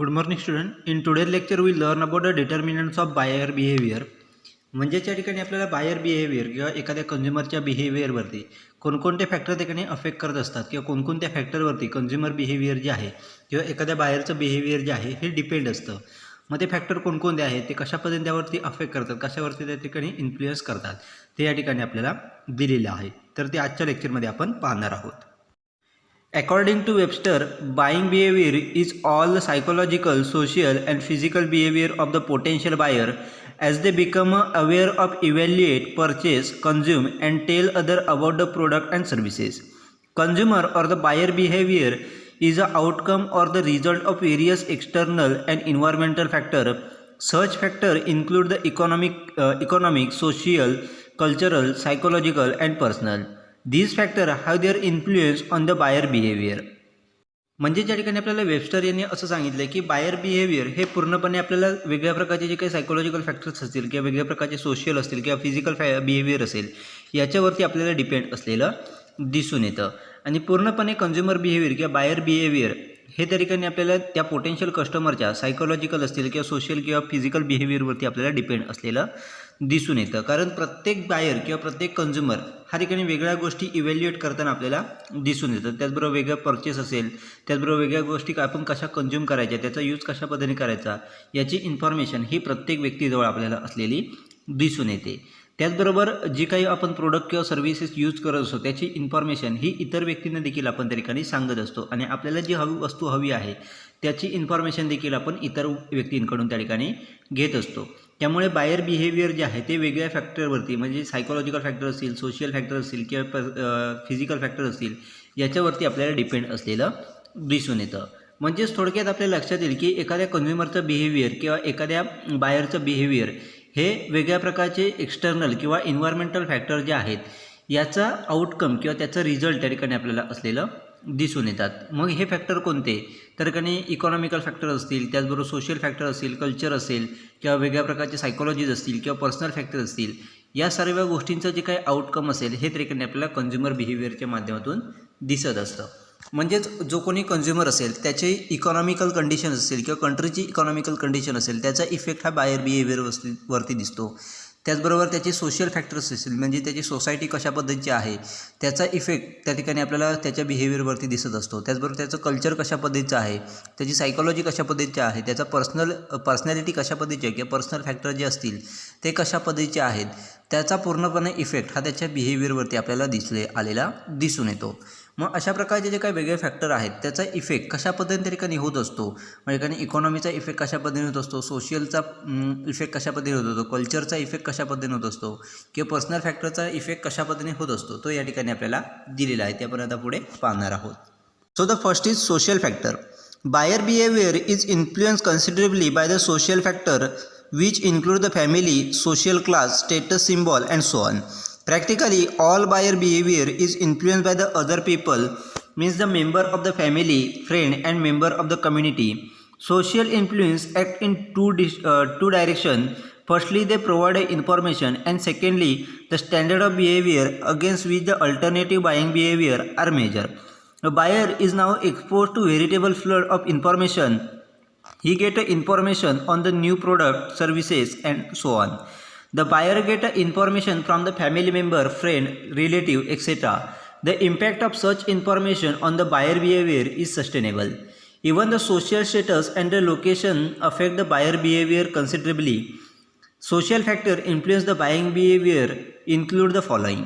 Good morning student. In today lecture we learn about the determinants of buyer behaviour. म्हणजे त्या ठिकाणी आपल्याला buyer behaviour किंवा एखाद्या कंझ्युमरच्या बिहेवियरवरती कोणकोणते फॅक्टर ठिकाणी अफेक्ट करत असतात किंवा कोणकोणत्या फॅक्टरवरती कंझ्युमर बिहेवियर जे आहे किंवा एखाद्या बायरचं बिहेवियर जे आहे हे डिपेंड असतं. मग ते फॅक्टर कोणकोणते आहेत, ते कशा पद्धतीने त्यावरती अफेक्ट करतात, कशावरती त्या ठिकाणी इन्फ्लुएन्स करतात, ते या ठिकाणी आपल्याला दिलेलं आहे. तर ते आजच्या लेक्चरमध्ये आपण पाहणार आहोत. According to Webster, buying behavior is all the psychological, social, and physical behavior of the potential buyer as they become aware of, evaluate, purchase, consume, and tell other about the product and services. Consumer or the buyer behavior is an outcome or the result of various external and environmental factors. Such factors include the economic, social, cultural, psychological, and personal. These factors have their influence on the buyer behavior. म्हणजे ज्या ठिकाणी आपल्याला Webster यांनी असं सांगितलं की buyer behaviour हे पूर्णपणे आपल्याला वेगळ्या प्रकारचे जे काही सायकोलॉजिकल फॅक्टर्स असतील किंवा वेगळ्या प्रकारचे सोशल असतील किंवा फिजिकल बिहेवियर असेल याच्यावरती आपल्याला डिपेंड असलेलं दिसून येतं. आणि पूर्णपणे कंझ्युमर बिहेवियर किंवा बायर बिहेवियर हे त्या ठिकाणी आपल्याला त्या पोटेन्शियल कस्टमरच्या सायकोलॉजिकल असतील किंवा सोशल किंवा फिजिकल बिहेवियरवरती आपल्याला डिपेंड असलेलं दिसून येतं. कारण प्रत्येक बायर किंवा प्रत्येक कंझ्युमर हा ठिकाणी वेगळ्या गोष्टी इव्हॅल्युएट करताना आपल्याला दिसून येतं. त्याचबरोबर वेगळं परचेस असेल, त्याचबरोबर वेगळ्या गोष्टी आपण कशा कंझ्युम करायच्या, त्याचा यूज कशा पद्धतीने करायचा याची इन्फॉर्मेशन ही प्रत्येक व्यक्तीजवळ आपल्याला असलेली दिसून येते. त्याचबरोबर जी काही आपण प्रोडक्ट किंवा सर्व्हिसेस यूज करत असतो त्याची इन्फॉर्मेशन ही इतर व्यक्तींना देखील आपण त्या ठिकाणी सांगत असतो. आणि आपल्याला जी वस्तू हवी आहे त्याची इन्फॉर्मेशन देखील आपण इतर व्यक्तींकडून त्या ठिकाणी घेत असतो. त्यामुळे बायर बिहेवियर जे आहे ते वेगळ्या फॅक्टरवरती म्हणजे सायकोलॉजिकल फॅक्टर असतील, सोशल फॅक्टर असतील किंवा फिजिकल फॅक्टर असतील याच्यावरती आपल्याला डिपेंड असलेलं दिसून येतं. म्हणजेच थोडक्यात आपल्या लक्षात येईल की एखाद्या कंझ्युमरचं बिहेवियर किंवा एखाद्या बायरचं बिहेवियर हे वेगळ्या प्रकारचे एक्सटर्नल किंवा एन्व्हायरमेंटल फॅक्टर जे आहेत याचा आउटकम किंवा त्याचा रिझल्ट त्या ठिकाणी आपल्याला असलेलं दिसून येतात. मग हे फॅक्टर कोणते, तर ठिकाणी इकॉनॉमिकल फॅक्टर असतील, त्याचबरोबर सोशल फॅक्टर असतील, कल्चर असेल किंवा वेगळ्या प्रकारचे सायकोलॉजीज असतील किंवा पर्सनल फॅक्टर असतील, या सर्व गोष्टींचं जे काही आउटकम असेल हे ठिकाणी आपल्याला कंझ्युमर बिहेवियरच्या माध्यमातून दिसत असतं. म्हणजेच जो कोणी कंझ्युमर असेल त्याचे इकॉनॉमिकल कंडिशन असेल किंवा कंट्रीची इकॉनॉमिकल कंडिशन असेल त्याचा इफेक्ट हा बायर बिहेवियरवरती दिसतो. त्याचबरोबर त्याचे सोशल फॅक्टर्स असतील म्हणजे त्याची सोसायटी कशा पद्धतीची आहे त्याचा इफेक्ट त्या ठिकाणी आपल्याला त्याच्या बिहेवियरवरती दिसत असतो. त्याचबरोबर त्याचं कल्चर कशा पद्धतीचं आहे, त्याची सायकोलॉजी कशा पद्धतीची आहे, त्याचा पर्सनॅलिटी कशा पद्धतीची आहे किंवा पर्सनल फॅक्टर जे असतील ते कशा पद्धतीचे आहेत त्याचा पूर्णपणे इफेक्ट हा त्याच्या बिहेवियरवरती आपल्याला आलेला दिसून येतो. मग अशा प्रकारचे जे काही वेगळे फॅक्टर आहेत त्याचा इफेक्ट कशा पद्धतीने त्या ठिकाणी होत असतो, म्हणजे ठिकाणी इकॉनॉमीचा इफेक्ट कशा पद्धतीने होत असतो, सोशलचा इफेक्ट कशा पद्धतीने होत असतो, कल्चरचा इफेक्ट कशा पद्धतीने होत असतो किंवा पर्सनल फॅक्टरचा इफेक्ट कशा पद्धतीने होत असतो तो या ठिकाणी आपल्याला दिलेला आहे. ते आपण आता पुढे पाहणार आहोत. So the first is social factor. Buyer behaviour is influence considerably by the social factor which include the family, social class, status symbol and so on. Practically all buyer behavior is influenced by the other people, means the member of the family, friend and member of the community. Social influence act in two direction. Firstly, they provide information and secondly, the standard of behavior against which the alternative buying behavior are measured. A buyer is now exposed to veritable flood of information. He get information on the new product, services and so on. The buyer get information from the family member, friend, relative, etc. The impact of such information on the buyer behavior is sustainable. Even the social status and the location affect the buyer behavior considerably. Social factor influence the buying behavior include the following.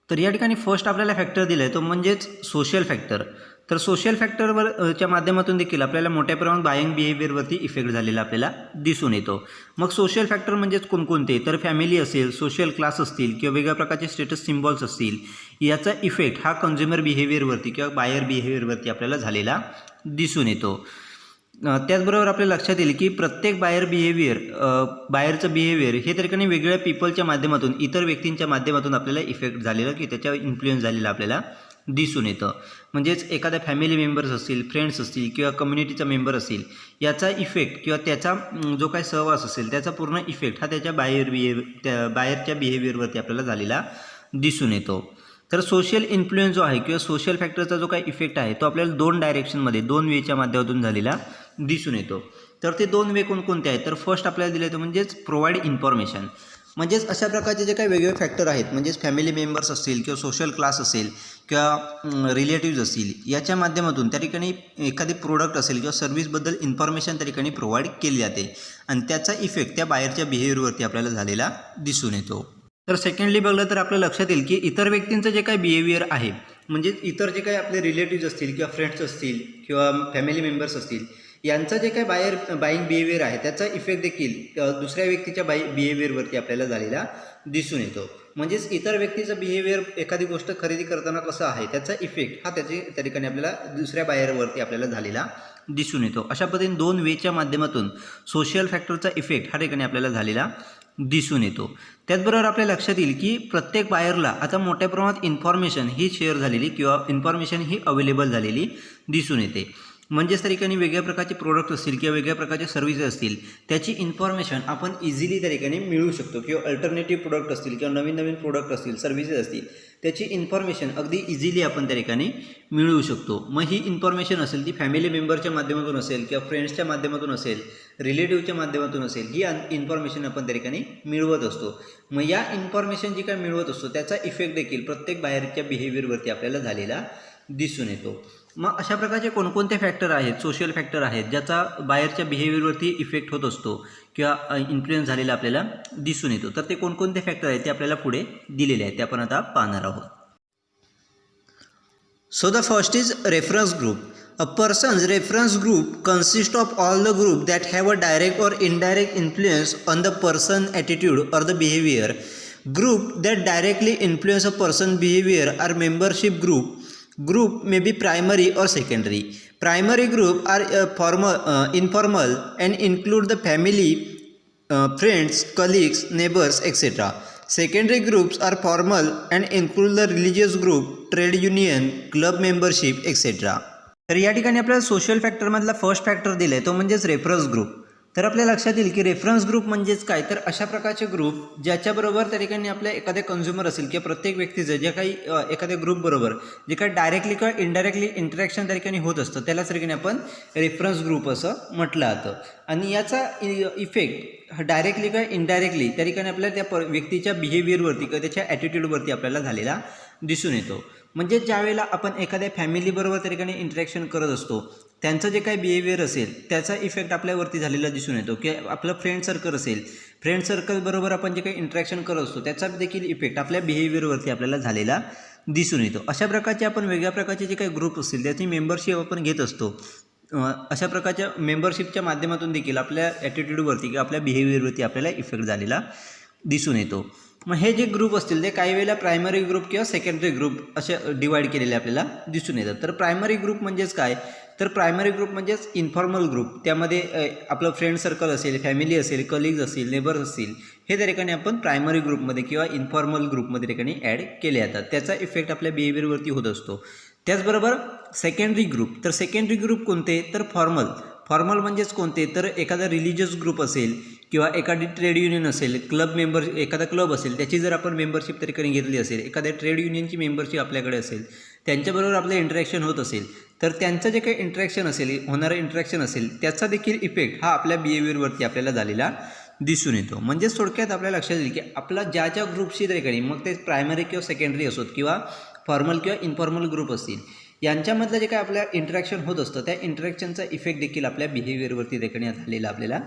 तर या ठिकाणी first आपल्याला factor दिला आहे तो म्हणजेच social factor. तर social फॅक्टरच्या माध्यमातून देखील आपल्याला मोठ्या प्रमाणात बायिंग बिहेवियरवरती इफेक्ट झालेला आपल्याला दिसून येतो. मग सोशल फॅक्टर म्हणजेच कोणकोणते, तर फॅमिली असेल, सोशल क्लास असतील किंवा वेगळ्या प्रकारचे स्टेटस सिम्बॉल्स असतील याचा इफेक्ट हा कंझ्युमर बिहेवियरवरती किंवा बायर बिहेवियरवरती आपल्याला झालेला दिसून येतो. त्याचबरोबर आपल्या लक्षात येईल की प्रत्येक बायरचं बिहेवियर हे त्या ठिकाणी वेगवेगळ्या पीपलच्या माध्यमातून, इतर व्यक्तींच्या माध्यमातून आपल्याला इफेक्ट झालेलं की त्याच्या इन्फ्लुएन्स झालेला आपल्याला दिसून येतं. म्हणजेच एखाद्या फॅमिली मेंबर्स असतील, फ्रेंड्स असतील किंवा कम्युनिटीचा मेंबर असेल याचा इफेक्ट किंवा त्याचा जो काही सहवास असेल त्याचा पूर्ण इफेक्ट हा त्याच्या बायरच्या बिहेवियरवरती आपल्याला झालेला दिसून येतो. तर सोशल इन्फ्लुएन्स जो आहे किंवा सोशल फॅक्टरचा जो काही इफेक्ट आहे तो आपल्याला दोन डायरेक्शनमध्ये, दोन वेच्या माध्यमातून झालेला दिसून येतो. तर ते 2 वे कोणकोणते आहेत, तर फर्स्ट आपल्याला दिलं येतं म्हणजेच प्रोव्हाइड इन्फॉर्मेशन. म्हणजेच अशा प्रकारचे जे काही वेगवेगळे फॅक्टर आहेत, म्हणजेच फॅमिली मेंबर्स असतील किंवा सोशल क्लास असेल किंवा रिलेटिव्ज असतील, याच्या माध्यमातून त्या ठिकाणी एखादी प्रोडक्ट असेल किंवा सर्व्हिसबद्दल इन्फॉर्मेशन त्या ठिकाणी प्रोव्हाइड केली जाते आणि त्याचा इफेक्ट त्या बाहेरच्या बिहेवियरवरती आपल्याला झालेला दिसून येतो. तर सेकंडली बघलं तर आपल्या लक्षात येईल की इतर व्यक्तींचं जे काही बिहेवियर आहे, म्हणजे इतर जे काही आपले रिलेटिव्ज असतील किंवा फ्रेंड्स असतील किंवा फॅमिली मेंबर्स असतील, यांचं जे काही बाईंग बिहेवियर आहे त्याचा इफेक्ट देखील दुसऱ्या व्यक्तीच्या बिहेवियरवरती आपल्याला झालेला दिसून येतो. म्हणजेच इतर व्यक्तीचं बिहेवियर एखादी गोष्ट खरेदी करताना कसं आहे त्याचा इफेक्ट हा त्या ठिकाणी आपल्याला दुसऱ्या बायरवरती आपल्याला झालेला दिसून येतो. अशा पद्धतीने 2 वेच्या माध्यमातून सोशल फॅक्टरचा इफेक्ट हा ठिकाणी आपल्याला झालेला दिसून येतो. त्याचबरोबर आपल्या लक्षात येईल की प्रत्येक बायरला आता मोठ्या प्रमाणात इन्फॉर्मेशन ही शेअर झालेली किंवा इन्फॉर्मेशन ही अवेलेबल झालेली दिसून येते. म्हणजेच त्या ठिकाणी वेगळ्या प्रकारचे प्रोडक्ट असतील किंवा वेगळ्या प्रकारचे सर्व्हिसेस असतील, त्याची इन्फॉर्मेशन आपण इझिली त्या ठिकाणी मिळू शकतो किंवा अल्टरनेटिव्ह प्रोडक्ट असतील किंवा नवीन नवीन प्रोडक्ट असतील, सर्व्हिसेस असतील, त्याची इन्फॉर्मेशन अगदी इझिली आपण त्या ठिकाणी मिळवू शकतो. मग ही इन्फॉर्मेशन असेल ती फॅमिली मेंबरच्या माध्यमातून असेल किंवा फ्रेंड्सच्या माध्यमातून असेल, रिलेटिव्हच्या माध्यमातून असेल, ही इन्फॉर्मेशन आपण त्या ठिकाणी मिळवत असतो. मग या इन्फॉर्मेशन जी काय मिळवत असतो त्याचा इफेक्ट देखील प्रत्येक बाहेरच्या बिहेवियरवरती आपल्याला झालेला दिसून येतो. मग अशा प्रकारचे कोणकोणते फॅक्टर आहेत, सोशल फॅक्टर आहेत, ज्याचा बाहेरच्या बिहेवियरवरती इफेक्ट होत असतो किंवा इन्फ्लुएन्स झालेला आपल्याला दिसून येतो. तर ते कोणकोणते फॅक्टर आहेत ते आपल्याला पुढे दिलेले आहेत, ते आपण आता पाहणार आहोत. So the first is reference group. A person's reference group consists of all the groups that have a direct or indirect influence on the person's attitude or the behavior. Group that directly influence a person's behavior are membership group. Group may be primary or secondary. Primary group are informal and include the family, friends, colleagues, neighbors, etc. Secondary groups are formal and include the religious group, trade union, club membership, etc. तर या ठिकाणी आपल्याला social फॅक्टरमधला first factor दिला आहे तो म्हणजेच reference group. तर आपल्या लक्षात येईल की रेफरन्स ग्रुप म्हणजेच काय, तर अशा प्रकारचे ग्रुप ज्याच्याबरोबर त्या ठिकाणी आपल्या एखाद्या कन्झ्युमर असेल किंवा प्रत्येक व्यक्तीचं जे काही एखाद्या ग्रुपबरोबर जे काही डायरेक्टली किंवा इनडायरेक्टली इंटरॅक्शन त्या ठिकाणी होत असतं त्यालाच ठिकाणी आपण रेफरन्स ग्रुप असं म्हटलं जातं. आणि याचा इफेक्ट डायरेक्टली किंवा इनडायरेक्टली त्या ठिकाणी आपल्याला त्या व्यक्तीच्या बिहेवियरवरती किंवा त्याच्या ॲटिट्यूडवरती आपल्याला झालेला दिसून येतो. म्हणजे ज्यावेळेला आपण एखाद्या फॅमिलीबरोबर त्या ठिकाणी इंटरॅक्शन करत असतो, त्यांचं जे काही बिहेवियर असेल त्याचा इफेक्ट आपल्यावरती झालेला दिसून येतो. की आपलं फ्रेंड सर्कल असेल, फ्रेंड सर्कलबरोबर आपण जे काही इंटरॅक्शन करत असतो त्याचा देखील इफेक्ट आपल्या बिहेवियरवरती आपल्याला झालेला दिसून येतो. अशा प्रकारचे आपण वेगळ्या प्रकारचे जे काही ग्रुप असतील त्याची मेंबरशिप आपण घेत असतो. अशा प्रकारच्या मेंबरशिपच्या माध्यमातून देखील आपल्या ॲटिट्यूडवरती किंवा आपल्या बिहेवियरवरती आपल्याला इफेक्ट झालेला दिसून येतो. मग हे जे ग्रुप असतील ते काही वेळेला प्रायमरी ग्रुप किंवा सेकंडरी ग्रुप असे डिवाईड केलेले आपल्याला दिसून येतात. तर प्रायमरी ग्रुप म्हणजेच काय, तर प्रायमरी ग्रुप म्हणजेच इन्फॉर्मल ग्रुप. त्यामध्ये आपलं फ्रेंड सर्कल असेल, फॅमिली असेल, कलिग्ज असतील, नेबर्स असतील, हे त्या ठिकाणी आपण प्रायमरी ग्रुपमध्ये किंवा इन्फॉर्मल ग्रुपमध्ये ठिकाणी ॲड केले जातात. त्याचा इफेक्ट आपल्या बिहेवियरवरती होत असतो. त्याचबरोबर सेकंडरी ग्रुप, तर सेकंडरी ग्रुप कोणते, तर फॉर्मल म्हणजेच कोणते, तर एखादा रिलिजियस ग्रुप असेल किंवा एखादी ट्रेड युनियन असेल, एखादा क्लब असेल त्याची जर आपण मेंबरशिप त्या ठिकाणी घेतली असेल, एखाद्या ट्रेड युनियनची मेंबरशिप आपल्याकडे असेल, त्यांच्याबरोबर आपलं इंटरॅक्शन होत असेल, तर त्यांचं जे काही इंटरॅक्शन असेल, होणारं इंटरॅक्शन असेल त्याचा देखील इफेक्ट हा आपल्या बिहेवियरवरती आपल्याला झालेला दिसून येतो. म्हणजे थोडक्यात आपल्या लक्षात येईल की आपला ज्या ग्रुपशी त्या ठिकाणी मग ते प्रायमरी किंवा सेकंडरी असोत किंवा फॉर्मल किंवा इन्फॉर्मल ग्रुप असतील, यांच्यामधलं जे काय आपल्या इंटरॅक्शन होत असतं त्या इंटरॅक्शनचा इफेक्ट देखील आपल्या बिहेवियरवरती देखील झालेला आपल्याला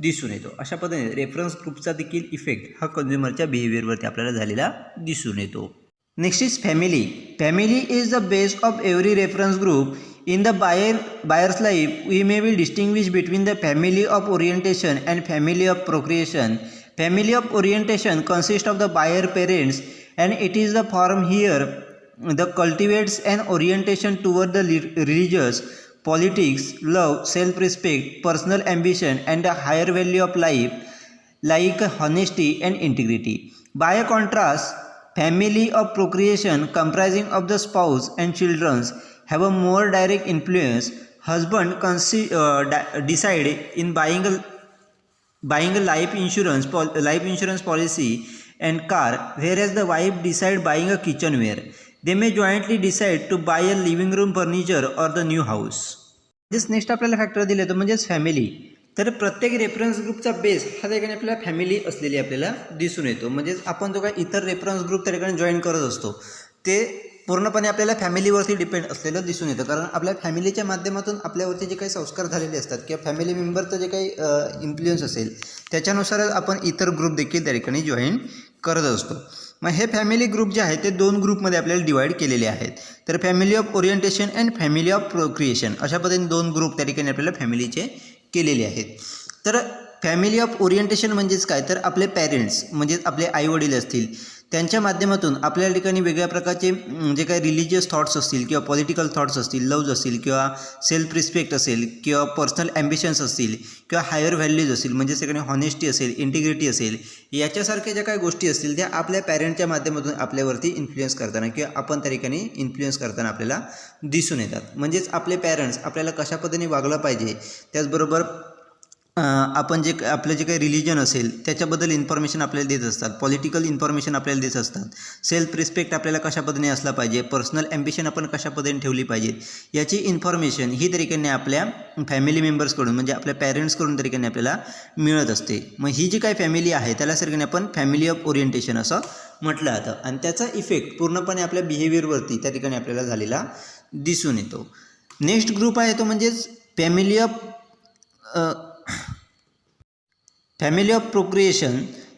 दिसून येतो. अशा पद्धतीने रेफरन्स ग्रुपचा देखील इफेक्ट हा कन्झ्युमरच्या बिहेवियरवरती आपल्याला झालेला दिसून येतो. Next is family. Family is the base of every reference group. In the buyer's life, we may be distinguish between the family of orientation and family of procreation. Family of orientation consists of the buyer parents, and it is the form here the cultivates an orientation toward the religious, politics, love, self-respect, personal ambition, and a higher value of life, like honesty and integrity. By contrast, family of procreation comprising of the spouse and children have a more direct influence. Husband decide in buying a life insurance policy and car, whereas the wife decide buying a kitchenware. They may jointly decide to buy a living room furniture or the new house. म्हणजेच next आपल्याला factor दिले तर म्हणजेच family. तर प्रत्येक reference ग्रुपचा base हा त्या ठिकाणी आपल्याला फॅमिली असलेली आपल्याला दिसून येतो. म्हणजेच आपण जो काही इतर रेफरन्स ग्रुप त्या ठिकाणी जॉईन करत असतो ते पूर्णपणे आपल्याला फॅमिलीवरती डिपेंड असलेलं दिसून येतं. कारण आपल्या फॅमिलीच्या माध्यमातून आपल्यावरती जे काही संस्कार झालेले असतात किंवा फॅमिली मेंबरचं जे काही इन्फ्लुएन्स असेल त्याच्यानुसारच आपण इतर ग्रुप देखील त्या ठिकाणी जॉईन करत असतो. मग हे फॅमिली ग्रुप जे आहेत ते 2 ग्रुपमध्ये आपल्याला डिवाईड केलेले आहेत. तर family of orientation and family of procreation अशा पद्धतीने 2 ग्रुप त्या ठिकाणी आपल्याला फॅमिलीचे केलेले आहेत. तर फॅमिली ऑफ ओरिएंटेशन म्हणजेच काय, तर आपले पॅरेंट्स म्हणजेच आपले आईवडील असतील त्यांच्या माध्यमातून आपल्या ठिकाणी वेगळ्या प्रकारचे जे काही रिलिजियस थॉट्स असतील किंवा पॉलिटिकल थॉट्स असतील, लव्ज असतील किंवा सेल्फ रिस्पेक्ट असेल किंवा पर्सनल ॲम्बिशन्स असतील किंवा हायर व्हॅल्यूज असतील, म्हणजे ठिकाणी हॉनेस्टी असेल, इंटिग्रिटी असेल, याच्यासारख्या ज्या काही गोष्टी असतील त्या आपल्या पॅरेंटच्या माध्यमातून आपल्यावरती इन्फ्लुएन्स करताना किंवा आपण त्या ठिकाणी इन्फ्लुएन्स करताना आपल्याला दिसून येतात. म्हणजेच आपले पॅरेंट्स आपल्याला कशा पद्धतीने वागलं पाहिजे, त्याचबरोबर आपण जे आपलं जे काही रिलिजन असेल त्याच्याबद्दल इन्फॉर्मेशन आपल्याला देत असतात, पॉलिटिकल इन्फॉर्मेशन आपल्याला देत असतात, सेल्फ रिस्पेक्ट आपल्याला कशा पद्धतीने असला पाहिजे, पर्सनल ॲम्बिशन आपण कशा पद्धतीने ठेवली पाहिजे, याची इन्फॉर्मेशन ही तरीकेने आपल्या फॅमिली मेंबर्सकडून म्हणजे आपल्या पॅरेंट्सकडून तरीकेने आपल्याला मिळत असते. मग ही जी काही फॅमिली आहे त्याला सारखेने आपण फॅमिली ऑफ ओरिएंटेशन असं म्हटलं जातं आणि त्याचा इफेक्ट पूर्णपणे आपल्या बिहेवियरवरती त्या ठिकाणी आपल्याला झालेला दिसून येतो. नेक्स्ट ग्रुप आहे तो म्हणजेच फॅमिली ऑफ प्रोक्रिएशन.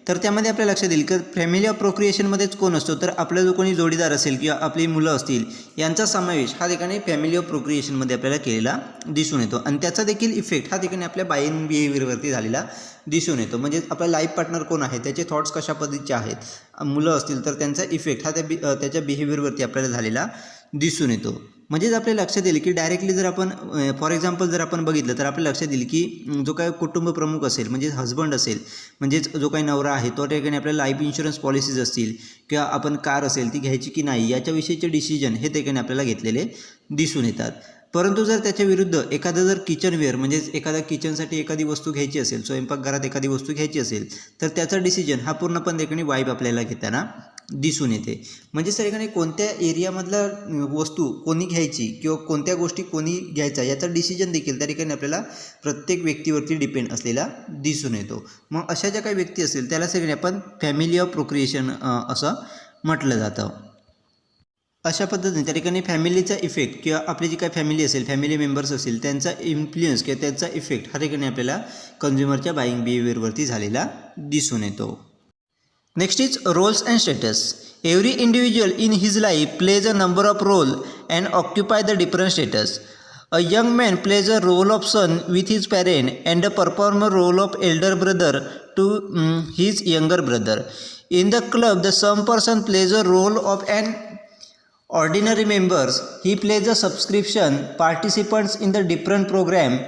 तर त्यामध्ये आपल्या लक्षात येईल की फॅमिली ऑफ प्रोक्रिएशनमध्येच कोण असतो, तर आपला जो कोणी जोडीदार असेल किंवा आपली मुलं असतील यांचा समावेश हा ठिकाणी फॅमिली ऑफ प्रोक्रिएशनमध्ये आपल्याला केलेला दिसून येतो आणि त्याचा देखील इफेक्ट हा ठिकाणी आपल्या बाईंग बिहेवियरवरती झालेला दिसून येतो. म्हणजे आपला लाईफ पार्टनर कोण आहे, त्याचे थॉट्स कशा पद्धतीचे आहेत, मुलं असतील तर त्यांचा इफेक्ट हा त्याच्या बिहेवियरवरती आपल्याला झालेला दिसून येतो. म्हणजेच आपल्या लक्षात येईल की डायरेक्टली जर आपण फॉर एक्झाम्पल जर आपण बघितलं तर आपल्या लक्षात येईल की जो काही कुटुंब प्रमुख असेल म्हणजे हजबंड असेल, म्हणजेच जो काही नवरा आहे तो त्या ठिकाणी आपल्या लाईफ इन्शुरन्स पॉलिसीज असतील किंवा आपण कार असेल ती घ्यायची की नाही याच्याविषयीचे डिसिजन हे ठिकाणी आपल्याला घेतलेले दिसून येतात. परंतु जर त्याच्या विरुद्ध एखादं जर किचनवेअर म्हणजेच एखाद्या किचनसाठी एखादी वस्तू घ्यायची असेल, स्वयंपाकघरात एखादी वस्तू घ्यायची असेल तर त्याचा डिसिजन हा पूर्णपणे ठिकाणी वाईफ आपल्याला घेताना दिसून येते. म्हणजेच त्या ठिकाणी कोणत्या एरियामधला वस्तू कोणी घ्यायची किंवा कोणत्या गोष्टी कोणी घ्यायच्या याचा डिसिजन देखील त्या ठिकाणी आपल्याला प्रत्येक व्यक्तीवरती डिपेंड असलेला दिसून येतो. मग अशा ज्या काही व्यक्ती असतील त्याला सगळे आपण फॅमिली ऑफ प्रोक्रिएशन असं म्हटलं जातं. अशा पद्धतीने त्या ठिकाणी फॅमिलीचा इफेक्ट किंवा आपली जी काही फॅमिली असेल, फॅमिली मेंबर्स असतील त्यांचा इन्फ्लुएन्स किंवा त्यांचा इफेक्ट हा ठिकाणी आपल्याला कन्झ्युमरच्या बाईंग बिहेवियरवरती झालेला दिसून येतो. Next is roles and status. Every individual in his life plays a number of roles and occupy the different status. A young man plays a role of son with his parent and a performer role of elder brother to his younger brother. In the club, the some person plays a role of an ordinary members. He plays a subscription participants in the different program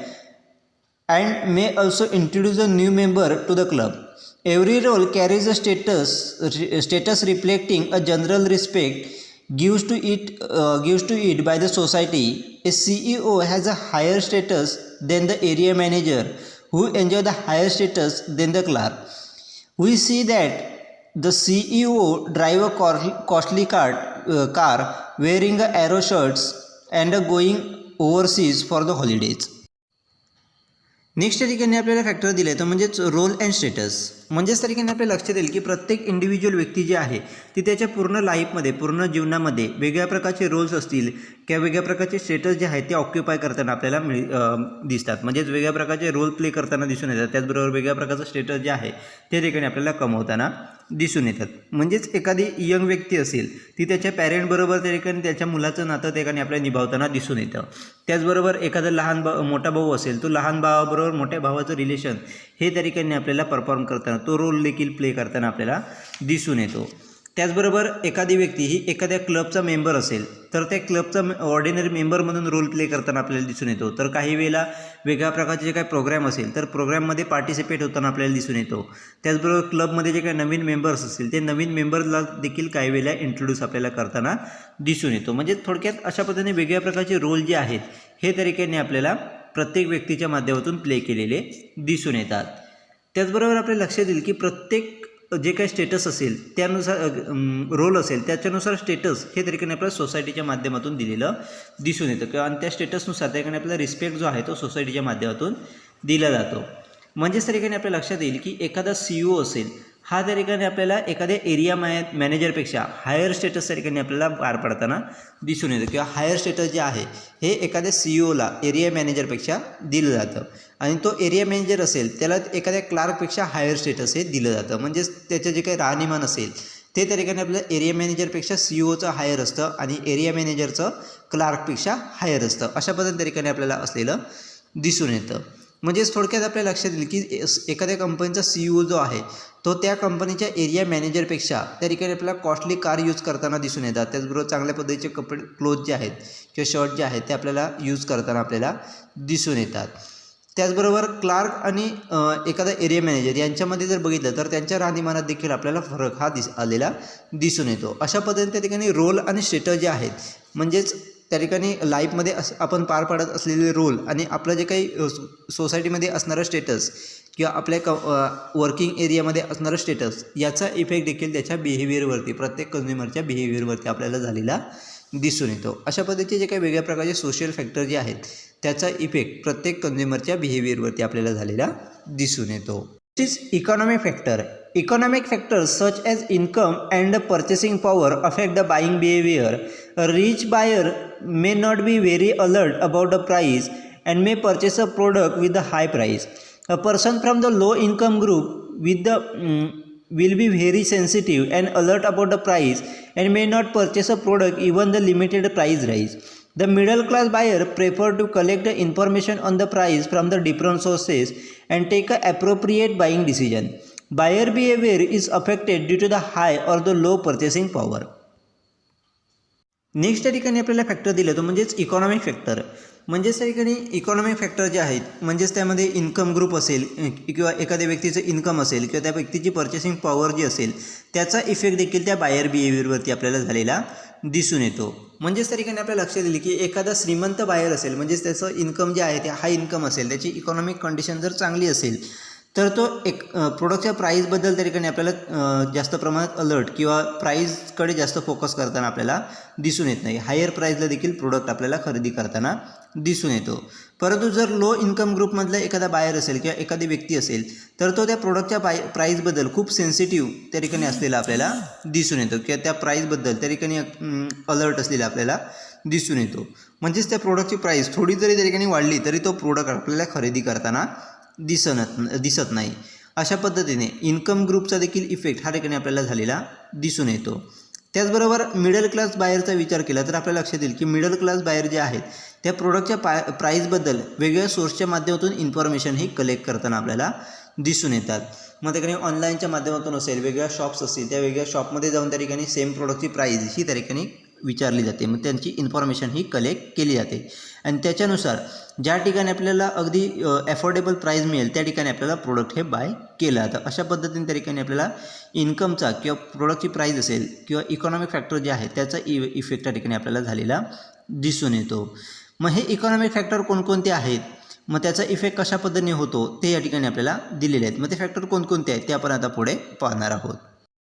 and may also introduce a new member to the club. Every role carries a status reflecting a general respect gives to it by the society. A CEO has a higher status than the area manager, who enjoy the higher status than the clerk. We see that the CEO drive a costly car, wearing a arrow shirts and going overseas for the holidays. Next ठिकाणी आपल्याला factor दिले तर म्हणजेच role and status. म्हणजेच त्या ठिकाणी आपल्याला लक्षात येईल की प्रत्येक इंडिव्हिज्युअल व्यक्ती जी आहे ती त्याच्या पूर्ण लाईफमध्ये पूर्ण जीवनामध्ये वेगळ्या प्रकारचे रोल्स असतील किंवा वेगळ्या प्रकारचे स्टेटस जे आहेत ते ऑक्युपाय करताना आपल्याला दिसतात. म्हणजेच वेगळ्या प्रकारचे रोल प्ले करताना दिसून येतात. त्याचबरोबर वेगळ्या प्रकारचं स्टेटस जे आहे ते ठिकाणी आपल्याला कमवताना दिसून येतात. म्हणजेच एखादी यंग व्यक्ती असेल ती त्याच्या पॅरेंटबरोबर त्या ठिकाणी त्याच्या मुलाचं नातं त्या ठिकाणी आपल्याला निभावताना दिसून येतं. त्याचबरोबर एखादा मोठा भाऊ असेल तो लहान भावाबरोबर मोठ्या भावाचं रिलेशन हे त्या ठिकाणी आपल्याला परफॉर्म करताना तो रोल देखील प्ले करताना आपल्याला दिसून येतो. त्याचबरोबर एखादी व्यक्ती ही एखाद्या क्लबचा मेंबर असेल तर त्या क्लबचा ऑर्डिनरी मेंबर म्हणून रोल प्ले करताना आपल्याला दिसून येतो. तर काही वेळेला वेगळ्या प्रकारचे जे काही प्रोग्राम असेल तर प्रोग्राममध्ये पार्टिसिपेट होताना आपल्याला दिसून येतो. त्याचबरोबर क्लबमध्ये जे काही नवीन मेंबर्स असतील ते नवीन मेंबर्सला देखील काही वेळेला इंट्रोड्यूस आपल्याला करताना दिसून येतो. म्हणजे थोडक्यात अशा पद्धतीने वेगळ्या प्रकारचे रोल जे आहेत हे तरीकेने आपल्याला प्रत्येक व्यक्तीच्या माध्यमातून प्ले केलेले दिसून येतात. त्याचबरोबर आपल्या लक्षात येईल की प्रत्येक जे काही स्टेटस असेल त्यानुसार रोल असेल त्याच्यानुसार स्टेटस हे त्या ठिकाणी आपल्याला सोसायटीच्या माध्यमातून दिलेलं दिसून येतं किंवा आणि त्या स्टेटसनुसार त्या ठिकाणी आपल्याला रिस्पेक्ट जो आहे तो सोसायटीच्या माध्यमातून दिला जातो. म्हणजेच त्या ठिकाणी आपल्या लक्षात येईल की एखादा CEO असेल हा त्या ठिकाणी आपल्याला एखाद्या एरिया मॅनेजरपेक्षा हायर स्टेटस त्या ठिकाणी आपल्याला पार पडताना दिसून येतं किंवा हायर स्टेटस जे आहे हे एखाद्या CEOला एरिया मॅनेजरपेक्षा दिलं जातं आणि तो एरिया मॅनेजर असेल त्याला एखाद्या क्लार्कपेक्षा हायर स्टेटस हे दिलं जातं. म्हणजेच त्याचं जे काही राहणीमान असेल ते त्या ठिकाणी आपल्याला एरिया मॅनेजरपेक्षा CEOचं हायर असतं आणि एरिया मॅनेजरचं क्लार्कपेक्षा हायर असतं. अशा पद्धतीने त्या ठिकाणी आपल्याला असलेलं दिसून येतं. म्हणजेच थोडक्यात आपल्या लक्षात येईल की एखाद्या कंपनीचा CEO जो आहे तो त्या कंपनीच्या एरिया मॅनेजरपेक्षा त्या ठिकाणी आपल्याला कॉस्टली कार यूज करताना दिसून येतात. त्याचबरोबर चांगल्या पद्धतीचे कपडे क्लोथ जे आहेत किंवा शर्ट जे आहेत ते आपल्याला यूज करताना आपल्याला दिसून येतात. त्याचबरोबर क्लार्क आणि एखादा एरिया मॅनेजर यांच्यामध्ये जर बघितलं तर त्यांच्या राहणीमानात देखील आपल्याला फरक हा आलेला दिसून येतो. अशा पद्धतीने त्या ठिकाणी रोल आणि स्टेटस जे आहेत म्हणजेच त्या ठिकाणी लाईफमध्ये आपण पार पाडत असलेले रोल आणि आपलं जे काही सोसायटीमध्ये असणारं स्टेटस किंवा आपल्या वर्किंग एरियामध्ये असणारं स्टेटस याचा इफेक्ट देखील त्याच्या बिहेवियरवरती प्रत्येक कन्झ्युमरच्या बिहेवियरवरती आपल्याला झालेला दिसून येतो. अशा पद्धतीचे जे काही वेगळ्या प्रकारचे सोशल फॅक्टर जे आहेत त्याचा इफेक्ट प्रत्येक कन्झ्युमरच्या बिहेवियरवरती आपल्याला झालेला दिसून येतो. Is economic factor. Economic factors such as income and purchasing power affect the buying behavior. A rich buyer may not be very alert about the price and may purchase a product with a high price. A person from the low income group will be very sensitive and alert about the price and may not purchase a product even the limited price rise. The middle class buyer prefer to collect the information on the price from the different sources and take an appropriate buying decision. Buyer behavior is affected due to the high or the low purchasing power. Next त्या ठिकाणी आपल्याला factor दिलं तो म्हणजेच economic factor. म्हणजेच त्या ठिकाणी economic factor जे आहेत म्हणजेच त्यामध्ये इन्कम ग्रुप असेल किंवा एखाद्या व्यक्तीचं इन्कम असेल किंवा त्या व्यक्तीची पर्चेसिंग पॉवर जी असेल त्याचा इफेक्ट देखील त्या बायर बिहेवियरवरती आपल्याला झालेला दिसून येतो. म्हणजेच त्या ठिकाणी आपल्याला लक्षात येईल की एखादा श्रीमंत बायर असेल म्हणजेच त्याचं इन्कम जे आहे ते हाय इन्कम असेल त्याची इकॉनॉमिक कंडिशन जर चांगली असेल तर तो एक प्रोडक्टच्या प्राईसबद्दल त्या ठिकाणी आपल्याला जास्त प्रमाणात अलर्ट किंवा प्राईसकडे जास्त फोकस करताना आपल्याला दिसून येत नाही. हायर प्राईजला देखील प्रोडक्ट आपल्याला खरेदी करताना दिसून येतो. परंतु जर लो इन्कम ग्रुपमधला एखादा बायर असेल किंवा एखादी व्यक्ती असेल तर तो त्या प्रोडक्टच्या प्राईसबद्दल खूप सेन्सिटिव्ह त्या ठिकाणी असलेला आपल्याला दिसून येतो किंवा त्या प्राईसबद्दल त्या ठिकाणी अलर्ट असलेला आपल्याला दिसून येतो. म्हणजेच त्या प्रोडक्टची प्राईस थोडी जरी त्या ठिकाणी वाढली तरी तो प्रोडक्ट आपल्याला खरेदी करताना दिसत नाही. अशा पद्धतीने इन्कम ग्रुपचा देखील इफेक्ट हा ठिकाणी आपल्याला झालेला दिसून येतो. त्याचबरोबर मिडल क्लास बायरचा विचार केला तर आपल्याला लक्षात येईल की मिडल क्लास बायर जे आहेत त्या प्रोडक्टच्या प्राईसबद्दल वेगवेगळ्या सोर्सच्या माध्यमातून इन्फॉर्मेशन ही कलेक्ट करताना आपल्याला दिसून येतात. मग त्या ठिकाणी ऑनलाईनच्या माध्यमातून असेल वेगवेगळ्या शॉप्स असतील त्या वेगवेगळ्या शॉपमध्ये जाऊन त्या ठिकाणी सेम प्रोडक्टची प्राईस ही त्या ठिकाणी विचारली जाते. मग त्यांची इन्फॉर्मेशन ही कलेक्ट केली जाते आणि त्याच्यानुसार ज्या ठिकाणी आपल्याला अगदी अफोर्डेबल प्राईस मिळेल त्या ठिकाणी आपल्याला प्रोडक्ट हे बाय केलं जातं. अशा पद्धतीने त्या ठिकाणी आपल्याला इन्कमचा किंवा प्रोडक्टची प्राईस असेल किंवा इकॉनॉमिक फॅक्टर जे आहे त्याचा इफेक्ट त्या ठिकाणी आपल्याला झालेला दिसून येतो. मग हे इकॉनॉमिक फॅक्टर कोणकोणते आहेत मग त्याचा इफेक्ट कशा पद्धतीने होतो ते या ठिकाणी आपल्याला दिलेले आहेत. मग ते फॅक्टर कोणकोणते आहेत ते आपण आता पुढे पाहणार आहोत.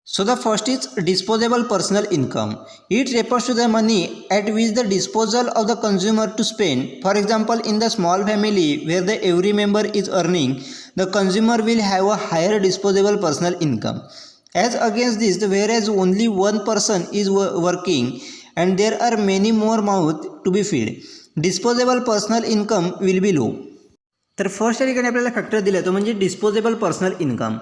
So the first is disposable personal income. It refers to the money at which the disposal of the consumer to spend. For example, in the small family where the every member is earning, the consumer will have a higher disposable personal income. As against this, whereas only one person is working and there are many more mouths to be fed, disposable personal income will be low. तर first या ठिकाणी आपल्याला factor दिला तो म्हणजे disposable personal income.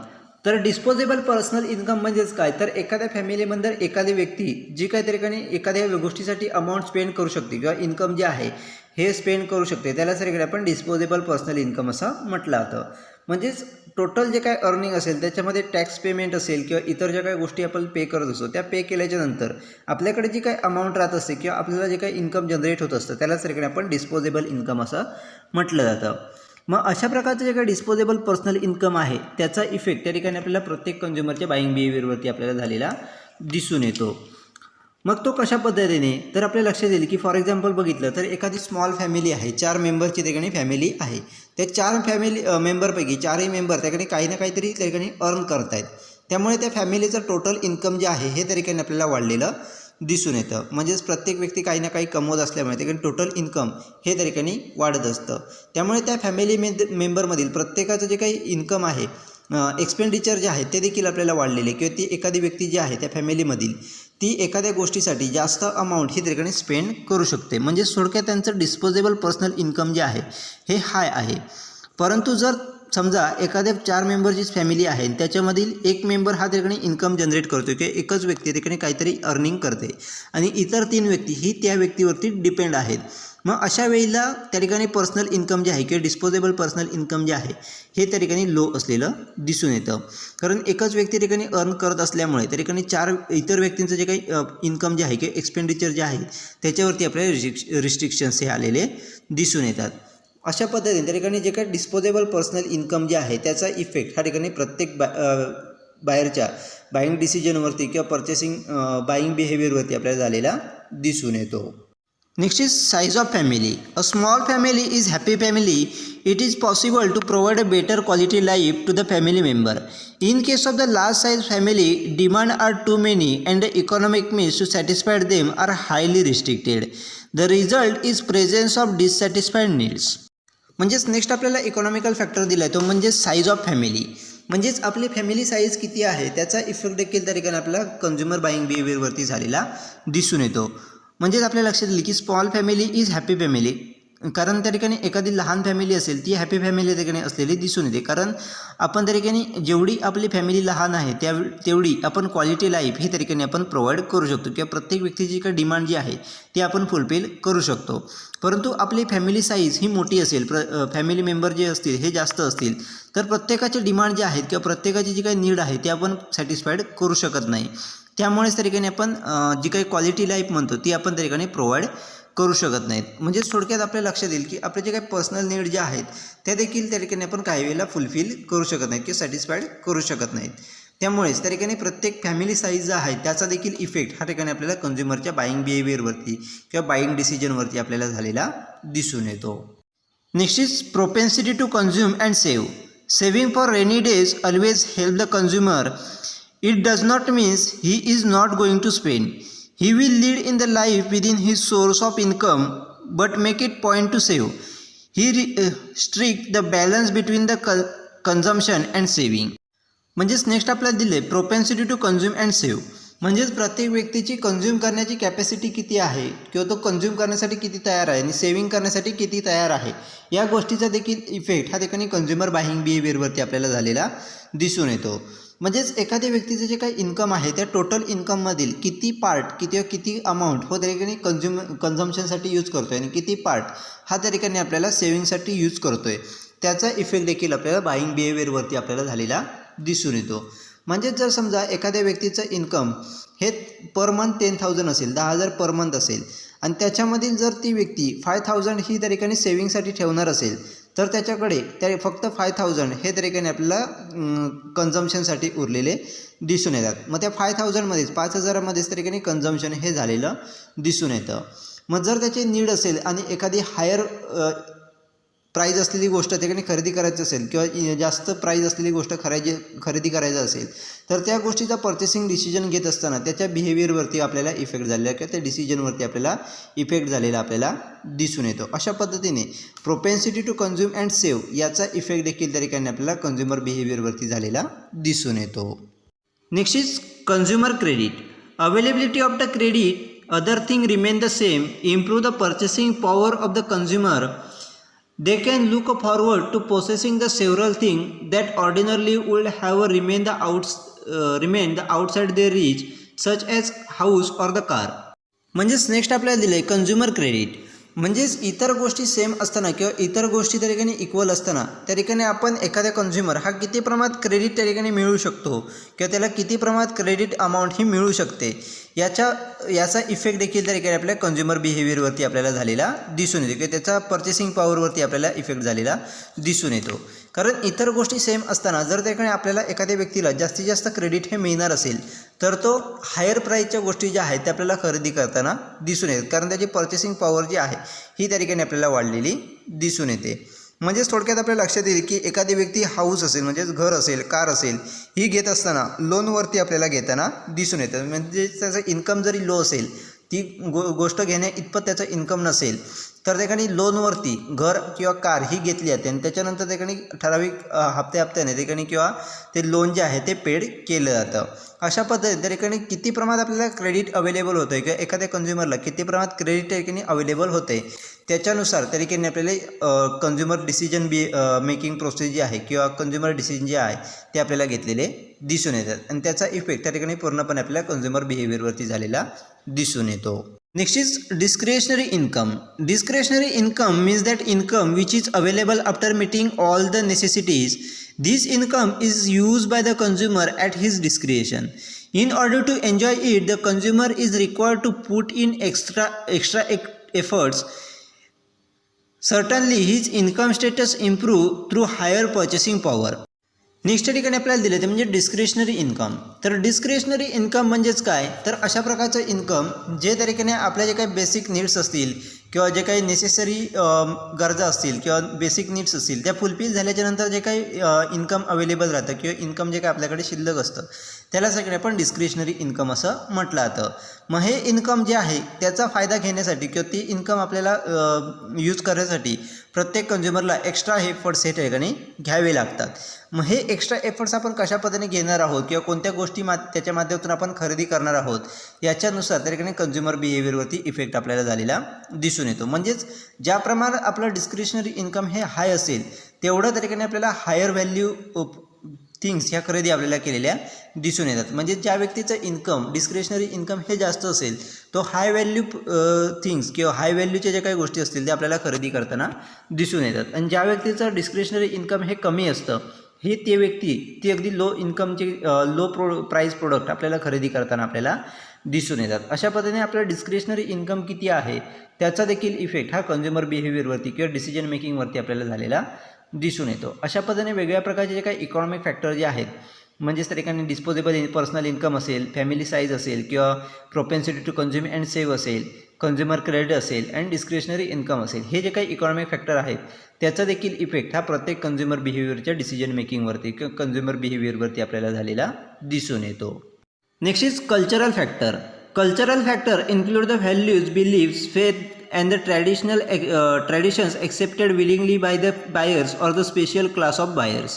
तर disposable personal income म्हणजेच काय तर एखाद्या फॅमिलीमध्ये एखादी व्यक्ती जी काही त्या ठिकाणी एखाद्या गोष्टीसाठी अमाऊंट स्पेंड करू शकते किंवा इन्कम जे आहे हे स्पेंड करू शकते त्याला सर आपण डिस्पोजेबल पर्सनल इन्कम असं म्हटलं जातं. म्हणजेच टोटल जे काय अर्निंग असेल त्याच्यामध्ये टॅक्स पेमेंट असेल किंवा इतर ज्या काही गोष्टी आपण पे करत असतो त्या पे केल्याच्या नंतर आपल्याकडे जी काही अमाऊंट राहत असते किंवा आपल्याला जे काही इन्कम जनरेट होत असतं त्याला सर आपण डिस्पोजेबल इन्कम असं म्हटलं जातं. मग अशा प्रकारचं जे काही डिस्पोजेबल पर्सनल इन्कम आहे त्याचा इफेक्ट त्या ठिकाणी आपल्याला प्रत्येक कन्झ्युमरच्या बाईंग बिहेवियरवरती आपल्याला झालेला दिसून येतो. मग तो कशा पद्धतीने तर आपल्या लक्षात येईल की फॉर एक्झाम्पल बघितलं तर एखादी स्मॉल फॅमिली आहे 4 मेंबरची त्या ठिकाणी फॅमिली आहे. त्या 4 फॅमिली मेंबरपैकी 4ही मेंबर त्या ठिकाणी काही ना काहीतरी त्या ठिकाणी अर्न करत आहेत. त्यामुळे त्या फॅमिलीचं टोटल इन्कम जे आहे हे त्या ठिकाणी आपल्याला वाढलेलं दिसून येतं. म्हणजेच प्रत्येक व्यक्ती काही ना काही कमवत असल्यामुळे त्या ठिकाणी टोटल इन्कम हे त्या ठिकाणी वाढत असतं. त्यामुळे त्या फॅमिली मेंबरमधील प्रत्येकाचं जे काही इन्कम आहे, एक्सपेंडिचर जे आहे ते देखील आपल्याला वाढलेले, किंवा ती एखादी व्यक्ती जी आहे त्या फॅमिलीमधील ती एखाद्या गोष्टीसाठी जास्त अमाऊंट ही त्या ठिकाणी स्पेंड करू शकते. म्हणजे थोडक्यात त्यांचं डिस्पोजेबल पर्सनल इन्कम जे आहे हे हाय आहे. परंतु जर समजा एखाद्या 4 मेंबरची फॅमिली आहे, त्याच्यामधील एक मेंबर हा त्या ठिकाणी इन्कम जनरेट करतो किंवा एकच व्यक्ती त्या ठिकाणी काहीतरी अर्निंग करते आणि इतर 3 व्यक्ती ही त्या व्यक्तीवरती डिपेंड आहेत. मग अशा वेळेला त्या ठिकाणी पर्सनल इन्कम जे आहे किंवा डिस्पोजेबल पर्सनल इन्कम जे आहे हे त्या ठिकाणी लो असलेलं दिसून येतं. कारण एकच व्यक्ती त्या ठिकाणी अर्न करत असल्यामुळे त्या ठिकाणी 4 इतर व्यक्तींचं जे काही इन्कम जे आहे किंवा एक्सपेंडिचर जे आहे त्याच्यावरती आपल्याला रिस्ट्रिक्शन्स हे आलेले दिसून येतात. अशा पद्धतीने त्या ठिकाणी जे काही डिस्पोजेबल पर्सनल इन्कम जे आहे त्याचा इफेक्ट ह्या ठिकाणी प्रत्येक बायरच्या बाईंग डिसिजनवरती किंवा पर्चेसिंग बाईंग बिहेवियरवरती आपल्याला झालेला दिसून येतो. Next is size of family. A small family is happy family. It is possible to provide a better quality life to the family member. In case of the large size family, demand are too many and the economic means to satisfy them are highly restricted. The result is presence of dissatisfied needs. म्हणजेच next आपल्याला economical factor दिला आहे तो म्हणजे size of family. म्हणजेच आपली family size किती आहे त्याचा इफेक्ट देखील त्या ठिकाणी आपल्याला कंझ्युमर बाईंग बिहेवियरवरती झालेला दिसून येतो. म्हणजेच आपल्या लक्षात येईल की small family is happy family. कारण त्या ठिकाणी एखादी लहान फॅमिली असेल ती हॅपी फॅमिली त्या ठिकाणी असलेली दिसून येते. कारण आपण त्या ठिकाणी जेवढी आपली फॅमिली लहान आहे तेवढी आपण क्वालिटी लाईफ ही त्या ठिकाणी आपण प्रोव्हाइड करू शकतो किंवा प्रत्येक व्यक्तीची काही डिमांड जी आहे ती आपण फुलफिल करू शकतो. परंतु आपली फॅमिली साईज ही मोठी असेल, फॅमिली मेंबर जे असतील हे जास्त असतील तर प्रत्येकाचे डिमांड जे आहेत किंवा प्रत्येकाची जी काही नीड आहे ती आपण सॅटिस्फाईड करू शकत नाही. त्यामुळेच त्या ठिकाणी आपण जी काही क्वालिटी लाईफ म्हणतो ती आपण त्या ठिकाणी प्रोव्हाइड करू शकत नाहीत. म्हणजे थोडक्यात आपल्या लक्षात येईल की आपले जे काही पर्सनल नीड जे आहेत त्या देखील त्या ठिकाणी आपण काही वेळेला फुलफिल करू शकत नाहीत किंवा सॅटिस्फाईड करू शकत नाहीत. त्यामुळेच त्या ठिकाणी प्रत्येक फॅमिली साईज जो आहे त्याचा देखील इफेक्ट हा ठिकाणी आपल्याला कंझ्युमरच्या बाईंग बिहेवियरवरती किंवा बाईंग डिसिजनवरती आपल्याला झालेला दिसून येतो. Next is propensity to consume and save. Saving for rainy days always help the consumer. It does not means he is not going to spend. He will lead in the life within his source of income but make it point to save. He strict the balance between the consumption and saving. म्हणजेच next आपल्याला दिले प्रोपेन्सिटी to consume and save. म्हणजेच प्रत्येक व्यक्तीची consume करण्याची capacity किती आहे किंवा तो कन्झ्युम करण्यासाठी किती तयार आहे आणि सेव्हिंग करण्यासाठी किती तयार आहे या गोष्टीचा देखील इफेक्ट हा ठिकाणी कंझ्युमर बाईंग बिहेवियरवरती आपल्याला झालेला दिसून येतो. म्हणजेच एखाद्या व्यक्तीचं जे काही इन्कम आहे त्या टोटल इन्कममधील किती पार्ट किती अमाऊंट हो त्या ठिकाणी कन्झम्पशनसाठी यूज करतो आहे आणि किती पार्ट हा त्या ठिकाणी आपल्याला सेव्हिंगसाठी यूज करतो आहे त्याचा इफेक्ट देखील आपल्याला बाईंग बिहेवियरवरती आपल्याला झालेला दिसून येतो. म्हणजेच जर समजा एखाद्या व्यक्तीचं इन्कम हे पर मंथ 10,000 असेल, 10,000 पर मंथ असेल आणि त्याच्यामधील जर ती व्यक्ती 5,000 ही त्या ठिकाणी सेव्हिंगसाठी ठेवणार असेल तर त्याच्याकडे त्या फक्त 5,000 हे त्या ठिकाणी आपल्याला कन्झम्पशनसाठी उरलेले दिसून येतात. मग त्या 5,000मध्येच 5,000मध्येच त्या ठिकाणी कन्झम्पशन हे झालेलं दिसून येतं. मग जर त्याची नीड असेल आणि एखादी हायर प्राईज असलेली गोष्ट त्या ठिकाणी खरेदी करायची असेल किंवा जास्त प्राईज असलेली गोष्ट खरेदी करायचं असेल तर त्या गोष्टीचा पर्चेसिंग डिसिजन घेत असताना त्याच्या बिहेवियरवरती आपल्याला इफेक्ट झालेला किंवा त्या डिसिजनवरती आपल्याला इफेक्ट झालेला आपल्याला दिसून येतो. अशा पद्धतीने प्रोपेन्सिटी टू कन्झ्युम अँड सेव्ह याचा इफेक्ट देखील त्या ठिकाणी आपल्याला कंझ्युमर बिहेवियरवरती झालेला दिसून येतो. Next is consumer credit. Availability of the credit other thing remain the same. Improve the purchasing power of the consumer. They can look forward to possessing the several things that ordinarily would have remained outside their reach, such as house or the car. म्हणजेच next आपल्याला दिले consumer credit. म्हणजेच इतर गोष्टी same असताना किंवा इतर गोष्टी त्या ठिकाणी इक्वल असताना त्या ठिकाणी आपण एखाद्या कंझ्युमर हा किती प्रमाणात क्रेडिट त्या ठिकाणी मिळू शकतो किंवा त्याला किती प्रमाणात क्रेडिट अमाऊंट ही मिळू शकते याचा इफेक्ट देखील त्या ठिकाणी आपल्या कंझ्युमर बिहेवियरवरती आपल्याला झालेला दिसून येतो किंवा त्याचा पर्चेसिंग पॉवरवरती आपल्याला इफेक्ट झालेला दिसून येतो. कारण इतर गोष्टी सेम असताना जर त्या ठिकाणी आपल्याला एखाद्या व्यक्तीला जास्तीत जास्त क्रेडिट हे मिळणार असेल तर तो हायर प्राईजच्या गोष्टी ज्या आहेत त्या आपल्याला खरेदी करताना दिसून येतात कारण त्याची पर्चेसिंग पॉवर जी आहे ही त्या ठिकाणी आपल्याला वाढलेली दिसून येते. म्हणजेच थोडक्यात आपल्या लक्षात येईल की एखादी व्यक्ती हाऊस असेल म्हणजेच घर असेल, कार असेल, ही घेत असताना लोनवरती आपल्याला घेताना दिसून येतं. म्हणजे त्याचं इन्कम जरी लो असेल, ती गोष्ट घेण्या इतपत त्याचं इन्कम नसेल, तर त्या ठिकाणी लोनवरती घर किंवा कार ही घेतली जाते आणि त्याच्यानंतर त्या ठिकाणी ठराविक हप्त्याने त्या ठिकाणी किंवा ते लोन जे आहे ते पेड केलं जातं. अशा पद्धतीने त्या ठिकाणी किती प्रमाणात आपल्याला क्रेडिट अवेलेबल होतं आहे किंवा एखाद्या कंझ्युमरला किती प्रमाणात क्रेडिट त्या ठिकाणी अवेलेबल होते, त्याच्यानुसार त्या ठिकाणी आपल्याला कंझ्युमर डिसिजन मेकिंग प्रोसेस जी आहे किंवा कंझ्युमर डिसिजन जे आहे ते आपल्याला घेतलेले दिसून येतात आणि त्याचा इफेक्ट त्या ठिकाणी पूर्णपणे आपल्याला कंझ्युमर बिहेवियरवरती झालेला दिसून येतो. Next is discretionary income. Discretionary income means that income which is available after meeting all the necessities. This income is used by the consumer at his discretion. In order to enjoy it, the consumer is required to put in extra efforts. Certainly, his income status improve through higher purchasing power. Next ठिकाणी आपल्याला दिले ते म्हणजे discretionary income. तर discretionary income म्हणजेच काय, तर अशा प्रकारचं इन्कम जे त्या ठिकाणी आपल्या जे काही बेसिक नीड्स असतील किंवा जे काही नेसेसरी गरजा असतील किंवा बेसिक नीड्स असतील त्या फुलफिल झाल्याच्यानंतर जे काही इन्कम अवेलेबल राहतं किंवा इन्कम जे काही आपल्याकडे शिल्लक असतं त्याला सगळे आपण डिस्क्रिशनरी इन्कम असं म्हटलं जातं. मग हे इन्कम जे आहे त्याचा फायदा घेण्यासाठी किंवा ती इन्कम आपल्याला यूज करण्यासाठी प्रत्येक कंझ्युमरला एक्स्ट्रा एफर्ट्स हे ठिकाणी घ्यावे लागतात. मग हे एक्स्ट्रा एफर्ट्स आपण कशा पद्धतीने घेणार आहोत किंवा कोणत्या गोष्टी त्याच्या माध्यमातून आपण खरेदी करणार आहोत याच्यानुसार त्या ठिकाणी कंझ्युमर बिहेवियरवरती इफेक्ट आपल्याला झालेला दिसून येतो. म्हणजेच ज्या प्रमाणात आपलं डिस्क्रिशनरी इन्कम हे हाय असेल तेवढं त्या ठिकाणी आपल्याला हायर व्हॅल्यू थिंग्स ह्या खरेदी आपल्याला केलेल्या दिसून येतात. म्हणजे ज्या व्यक्तीचं इन्कम डिस्क्रिशनरी इन्कम हे जास्त असेल तो हाय व्हॅल्यू थिंग्स किंवा हाय व्हॅल्यूच्या ज्या काही गोष्टी असतील त्या आपल्याला खरेदी करताना दिसून येतात. आणि ज्या व्यक्तीचं डिस्क्रिशनरी इन्कम हे कमी असतं हे ते व्यक्ती ती अगदी लो इन्कमचे प्राईस प्रोडक्ट आपल्याला खरेदी करताना आपल्याला दिसून येतात. अशा पद्धतीने आपल्याला डिस्क्रिशनरी इन्कम किती आहे त्याचा देखील इफेक्ट हा कंझ्युमर बिहेवियरवरती किंवा डिसिजन मेकिंगवरती आपल्याला झालेला दिसून येतो. अशा पद्धतीने वेगवेगळ्या प्रकारचे जे काही इकॉनॉमिक फॅक्टर जे आहेत म्हणजेच त्या ठिकाणी डिस्पोजेबल पर्सनल इन्कम असेल, फॅमिली साईज असेल किंवा प्रोपेन्सिटी टू कंझ्युम अँड सेव्ह असेल, कंझ्युमर क्रेडिट असेल अँड डिस्क्रिशनरी इन्कम असेल, हे जे काही इकॉनॉमिक फॅक्टर आहेत त्याचा देखील इफेक्ट हा प्रत्येक कंझ्युमर बिहेवियरच्या डिसिजन मेकिंगवरती किंवा कंझ्युमर बिहेवियरवरती आपल्याला झालेला दिसून येतो. Next is cultural factor. Cultural factor include the values, beliefs, faith and the traditions accepted willingly by the buyers or the special class of buyers.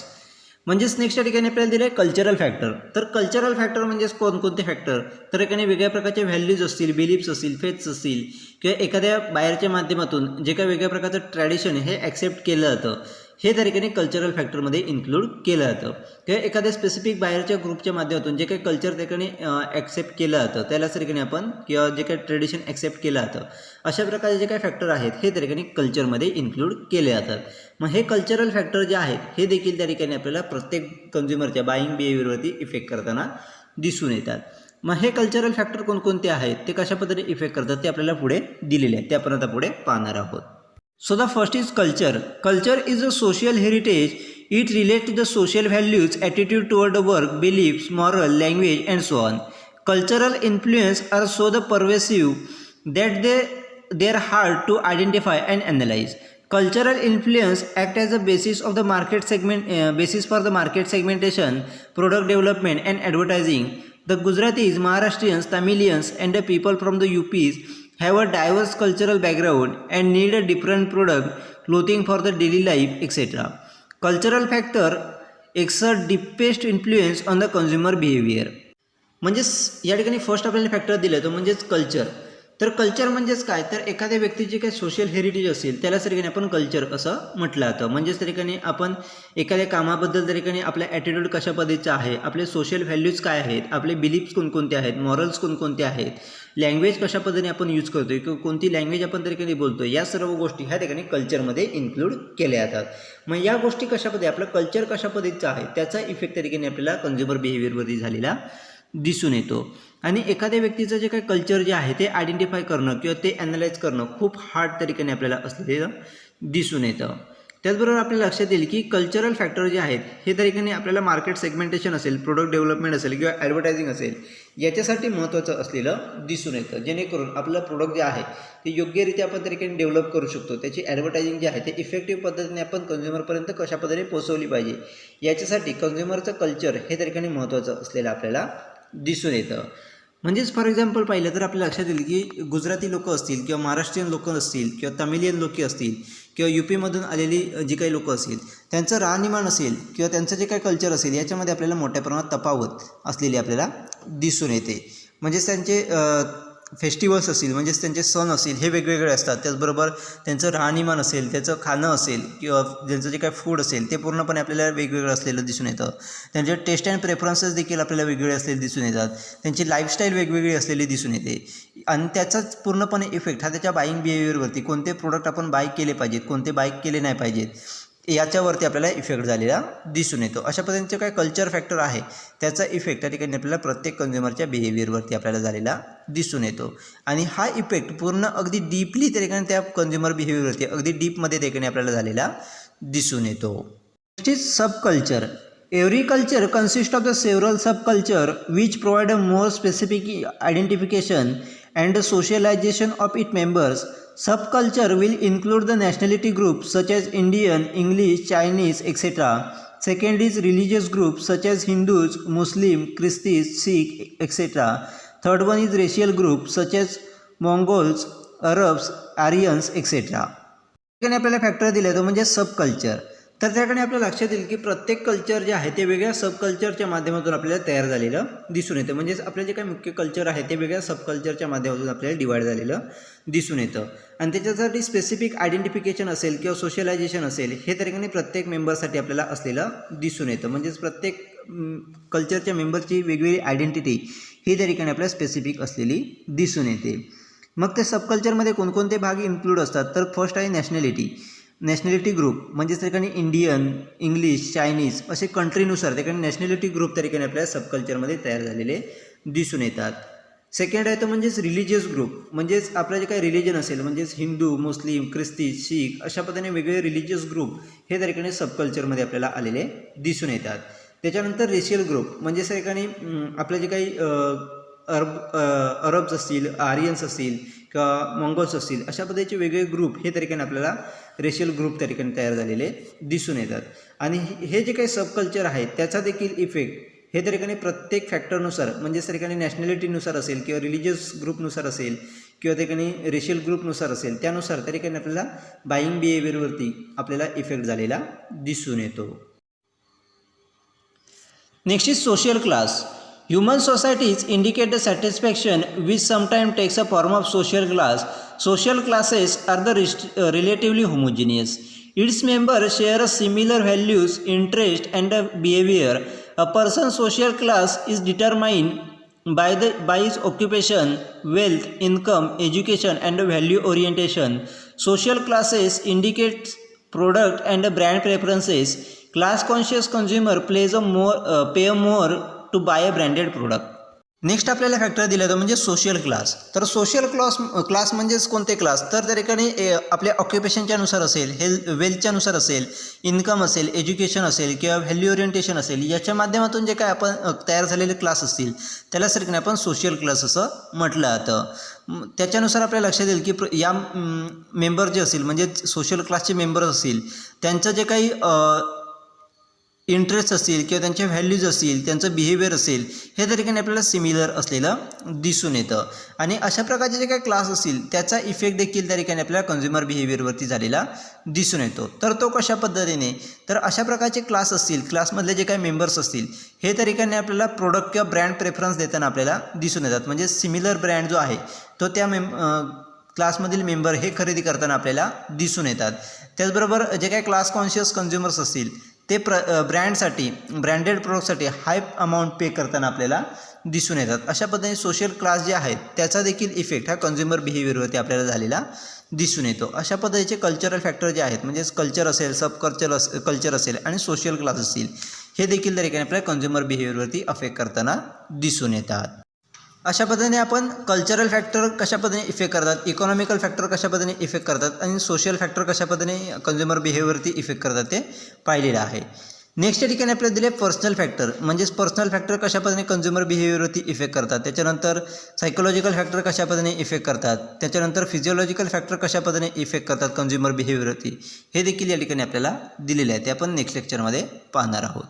म्हणजेच नेक्स्ट ठिकाणी आपल्याला दिलं आहे कल्चरल फॅक्टर. तर कल्चरल फॅक्टर म्हणजेच कोणते फॅक्टर, तर ठिकाणी वेगळ्या प्रकारचे व्हॅल्यूज असतील, बिलीफ्स असतील, फेथ्स असतील किंवा एखाद्या बायरच्या माध्यमातून जे काही वेगळ्या प्रकारचं ट्रॅडिशन हे ॲक्सेप्ट केलं जातं हे त्या ठिकाणी कल्चरल फॅक्टरमध्ये इन्क्लूड केलं जातं. किंवा एखाद्या स्पेसिफिक बायरच्या ग्रुपच्या माध्यमातून जे काही कल्चर त्या ठिकाणी ॲक्सेप्ट केलं जातं त्यालाच त्या ठिकाणी आपण किंवा जे काही ट्रेडिशन ॲक्सेप्ट केलं जातं अशा प्रकारचे जे काही फॅक्टर आहेत हे त्या ठिकाणी कल्चरमध्ये इन्क्लूड केले जातात. मग हे कल्चरल फॅक्टर जे आहेत हे देखील त्या ठिकाणी आपल्याला प्रत्येक कंझ्युमरच्या बाईंग बिहेवियरवरती इफेक्ट करताना दिसून येतात. मग हे कल्चरल फॅक्टर कोणकोणते आहेत ते कशा पद्धतीने इफेक्ट करतात ते आपल्याला पुढे दिलेले आहेत, ते आपण आता पुढे पाहणार आहोत. So the first is culture. Culture is a social heritage. It relates to the social values, attitude toward the work, beliefs, moral, language, and so on. Cultural influence are so the pervasive that they are hard to identify and analyze. Cultural influence act as a basis of the market segment, basis for the market segmentation, product development, and advertising. The Gujaratis, Maharashtrians, Tamilians, and the people from the UPs have a diverse cultural background and need a different product, clothing for the daily life, etc. Cultural factor exert deepest influence on the consumer behavior. म्हणजेच या ठिकाणी first आपल्याला factor दिलं तो म्हणजेच culture. तर culture म्हणजेच काय, तर एखाद्या व्यक्तीची काही सोशल हेरिटेज असेल त्याला त्या ठिकाणी आपण कल्चर असं म्हटलं जातं. म्हणजेच त्या ठिकाणी आपण एखाद्या कामाबद्दल त्या ठिकाणी आपला ॲटिट्यूड कशा पद्धतीचा आहे, आपले सोशल व्हॅल्यूज काय आहेत, आपले बिलीफ्स कोणकोणते आहेत, मॉरल्स कोणकोणते आहेत, लँग्वेज कशा पद्धतीने आपण यूज करतो आहे किंवा कोणती लँग्वेज आपण त्या ठिकाणी बोलतो, या सर्व गोष्टी ह्या ठिकाणी कल्चरमध्ये इन्क्लूड केल्या जातात. मग या गोष्टी कशा पद्धती आपलं कल्चर कशा पद्धतीचं आहे त्याचा इफेक्ट त्या ठिकाणी आपल्याला कंझ्युमर बिहेवियरवरती झालेला दिसून येतो. आणि एखाद्या व्यक्तीचं जे काही कल्चर जे आहे ते आयडेंटिफाय करणं किंवा ते ॲनालाइज करणं खूप हार्ड त्या ठिकाणी आपल्याला असलेलं दिसून येतं. त्याचबरोबर आपल्या लक्षात येईल की कल्चरल फॅक्टर जे आहेत हे त्या ठिकाणी आपल्याला मार्केट सेगमेंटेशन असेल, प्रोडक्ट डेव्हलपमेंट असेल किंवा ॲडव्हर्टायझिंग असेल याच्यासाठी महत्त्वाचं असलेलं दिसून येतं, जेणेकरून आपलं प्रोडक्ट जे आहे ते योग्यरित्या आपण त्या ठिकाणी डेव्हलप करू शकतो. त्याची ॲडव्हर्टायझिंग जी आहे ते इफेक्टिव्ह पद्धतीने आपण कन्झ्युमरपर्यंत कशा पद्धतीने पोहोचवली पाहिजे याच्यासाठी कन्झ्युमरचं कल्चर हे त्या ठिकाणी महत्त्वाचं असलेलं आपल्याला दिसून येतं. म्हणजेच फॉर एक्झाम्पल पाहिलं तर आपल्या लक्षात येईल की गुजराती लोक असतील किंवा महाराष्ट्रीयन लोक असतील किंवा तमिलियन लोक असतील किंवा UPमधून आलेली जी काही लोकं असतील त्यांचं राहणीमान असेल किंवा त्यांचं जे काही कल्चर असेल याच्यामध्ये आपल्याला मोठ्या प्रमाणात तफावत असलेली आपल्याला दिसून येते. म्हणजेच त्यांचे फेस्टिवल्स असतील, म्हणजेच त्यांचे सण असतील हे वेगवेगळे असतात. त्याचबरोबर त्यांचं राहणीमान असेल, त्याचं खाणं असेल किंवा त्यांचं जे काही फूड असेल ते पूर्णपणे आपल्याला वेगवेगळं असलेलं दिसून येतं. त्यांचे टेस्ट अँड प्रेफरन्सेस देखील आपल्याला वेगवेगळे असलेले दिसून येतात. त्यांची लाईफस्टाईल वेगवेगळी असलेली दिसून येते आणि त्याचाच पूर्णपणे इफेक्ट हा त्याच्या बाईंग बिहेवियरवरती, कोणते प्रोडक्ट आपण बाय केले पाहिजेत, कोणते बाय केले नाही पाहिजेत याच्यावरती आपल्याला इफेक्ट झालेला दिसून येतो. अशा पद्धतीचे काय कल्चर फॅक्टर आहे त्याचा इफेक्ट त्या ठिकाणी आपल्याला प्रत्येक कन्झ्युमरच्या बिहेवियरवरती आपल्याला झालेला दिसून येतो आणि हा इफेक्ट पूर्ण अगदी डीपली त्या ठिकाणी त्या कन्झ्युमर बिहेवियरवरती अगदी डीपमध्ये त्या ठिकाणी आपल्याला झालेला दिसून येतो. Next is sub culture. Every culture consists of the several subculture which provide a more specific identification and socialization of its members. Subculture will include the nationality groups such as Indian, English, Chinese, etc. Second is religious groups such as Hindus, Muslim, Christians, Sikh, etc. Third one is racial groups such as Mongols, Arabs, Aryans, etc. ठिकाणी आपल्याला factor दिले तो म्हणजे सब culture. तर त्या ठिकाणी आपल्या लक्षात येईल की प्रत्येक कल्चर जे आहे ते वेगळ्या सब कल्चरच्या माध्यमातून आपल्याला तयार झालेलं दिसून येतं. म्हणजेच आपले जे काही मुख्य कल्चर आहे ते वेगळ्या सब कल्चरच्या माध्यमातून आपल्याला डिवाईड झालेलं दिसून येतं आणि त्याच्यासाठी स्पेसिफिक आयडेंटिफिकेशन असेल किंवा सोशलायझेशन असेल हे त्या ठिकाणी प्रत्येक मेंबरसाठी आपल्याला असलेलं दिसून येतं. म्हणजेच प्रत्येक कल्चरच्या मेंबरची वेगवेगळी आयडेंटिटी ही त्या ठिकाणी आपल्याला स्पेसिफिक असलेली दिसून येते. मग ते सबकल्चरमध्ये कोणकोणते भाग इन्क्लूड असतात तर फर्स्ट आहे नॅशनॅलिटी ग्रुप. म्हणजेच त्या ठिकाणी इंडियन, इंग्लिश, चायनीज असे कंट्रीनुसार त्या ठिकाणी नॅशनॅलिटी ग्रुप त्या ठिकाणी आपल्याला सबकल्चरमध्ये तयार झालेले दिसून येतात. सेकंड आहे तो म्हणजेच रिलिजियस ग्रुप. म्हणजेच आपलं जे काही रिलिजन असेल म्हणजेच हिंदू, मुस्लिम, ख्रिस्ती, शीख अशा पद्धतीने वेगवेगळे रिलिजियस ग्रुप हे त्या ठिकाणी सबकल्चरमध्ये आपल्याला आलेले दिसून येतात. त्याच्यानंतर रेशियल ग्रुप म्हणजेच त्या ठिकाणी आपलं जे काही अरब्स असतील, आर्यन्स असतील किंवा मंगोल्स असतील अशा पद्धतीचे वेगवेगळे ग्रुप हे त्या ठिकाणी आपल्याला रेशियल ग्रुप त्या ठिकाणी तयार झालेले दिसून येतात. आणि हे जे काही सबकल्चर आहे त्याचा देखील इफेक्ट हे त्या ठिकाणी प्रत्येक फॅक्टरनुसार म्हणजेच त्या ठिकाणी नॅशनॅलिटीनुसार असेल किंवा रिलिजियस ग्रुपनुसार असेल किंवा त्या ठिकाणी रेशियल ग्रुपनुसार असेल त्यानुसार त्या ठिकाणी आपल्याला बाईंग बिहेवियरवरती आपल्याला इफेक्ट झालेला दिसून येतो. Next is social class. Human societies indicate the satisfaction which sometimes takes a form of social class. Social classes are the relatively homogeneous. Its members share a similar values, interest, and behavior. A person's social class is determined by his occupation, wealth, income, education, and value orientation. Social classes indicate product and brand preferences. Class-conscious consumer pay more to buy a branded product. Next आपल्याला factor दिला जातो म्हणजे social class. तर social class म्हणजेच कोणते class तर त्या ठिकाणी आपल्या ऑक्युपेशनच्या नुसार असेल, वेल्थच्या नुसार असेल, इन्कम असेल, एज्युकेशन असेल किंवा व्हॅल्यू ओरिएंटेशन असेल याच्या माध्यमातून जे काय आपण तयार झालेले क्लास असतील त्याला सर आपण सोशल क्लास असं म्हटलं जातं. त्याच्यानुसार आपल्या लक्षात येईल की या मेंबर जे असतील म्हणजे सोशल क्लासचे मेंबर्स असतील त्यांचं जे काही इंटरेस्ट असतील किंवा त्यांच्या व्हॅल्यूज असतील, त्यांचं बिहेवियर असेल हे त्या ठिकाणी आपल्याला सिमिलर असलेलं दिसून येतं. आणि अशा प्रकारचे जे काही क्लास असतील त्याचा इफेक्ट देखील त्या ठिकाणी आपल्याला कन्झ्युमर बिहेवियरवरती झालेला दिसून येतो. तर तो कशा पद्धतीने तर अशा प्रकारचे क्लास असतील, क्लासमधले जे काही मेंबर्स असतील हे त्या ठिकाणी आपल्याला प्रोडक्ट किंवा ब्रँड प्रेफरन्स देताना आपल्याला दिसून येतात. म्हणजे सिमिलर ब्रँड जो आहे तो त्या क्लासमधील मेंबर हे खरेदी करताना आपल्याला दिसून येतात. त्याचबरोबर जे काही क्लास कॉन्शियस कन्झ्युमर्स असतील ते ब्रँडसाठी, ब्रँडेड प्रोडक्टसाठी हाय अमाऊंट पे करताना आपल्याला दिसून येतात. अशा पद्धतीने सोशल क्लास जे आहेत त्याचा देखील इफेक्ट हा कन्झ्युमर बिहेवियरवरती आपल्याला झालेला दिसून येतो. अशा पद्धतीचे कल्चरल फॅक्टर जे आहेत म्हणजेच कल्चर असेल, सब कल्चर असेल आणि सोशल क्लास असतील हे देखील त्या ठिकाणी आपल्या कन्झ्युमर बिहेवियरवरती अफेक्ट करताना दिसून येतात. अशा पद्धतीने आपण कल्चरल फॅक्टर कशा पद्धतीने इफेक्ट करतात, इकॉनॉमिकल फॅक्टर कशा पद्धतीने इफेक्ट करतात आणि सोशल फॅक्टर कशा पद्धतीने कन्झ्युमर बिहेवियरवरती इफेक्ट करतात ते पाहिलेलं आहे. नेक्स्ट या ठिकाणी आपल्याला दिले पर्सनल फॅक्टर, म्हणजेच पर्सनल फॅक्टर कशा पद्धतीने कन्झ्युमर बिहेवियरवरती इफेक्ट करतात. त्याच्यानंतर सायकोलॉजिकल फॅक्टर कशा पद्धतीने इफेक्ट करतात. त्याच्यानंतर फिजिओलॉजिकल फॅक्टर कशा पद्धतीने इफेक्ट करतात कन्झ्युमर बिहेवियरवरती, हे देखील या ठिकाणी आपल्याला दिलेले आहे. ते आपण नेक्स्ट लेक्चरमध्ये पाहणार आहोत.